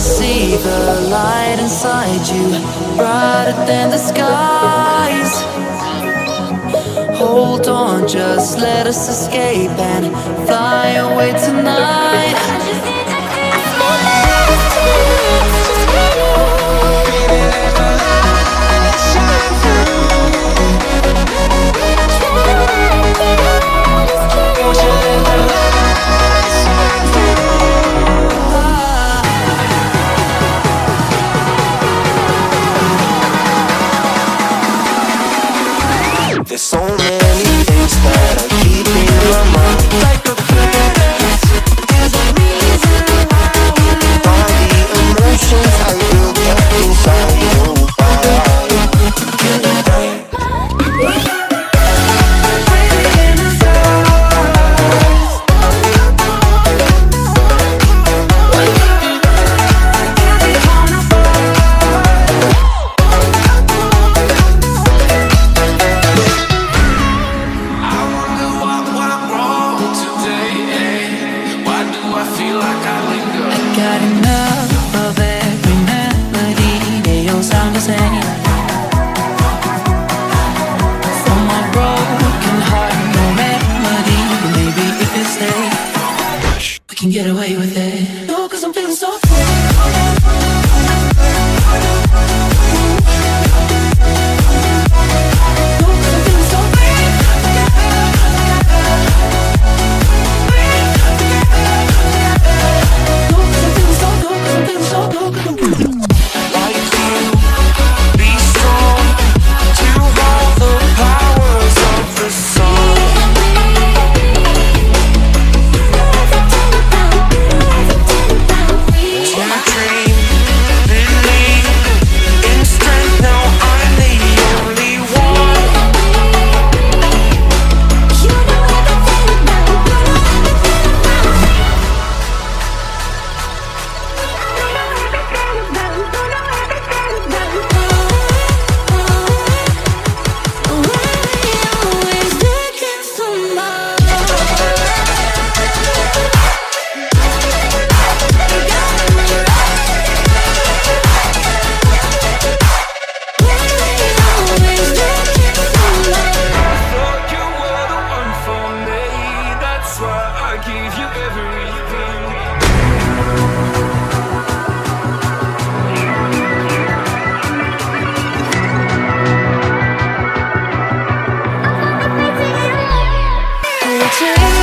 see the light inside you, brighter than the skies. Hold on, just let us escape and fly away tonight. There's so many things that are keeping my mind like a past. There's a reason why all the emotions I built up inside you. Got enough of every melody, they all sound the same. For my broken heart, no remedy, but maybe if you stay, we can get away with it. No, 'cause I'm feeling so free. Take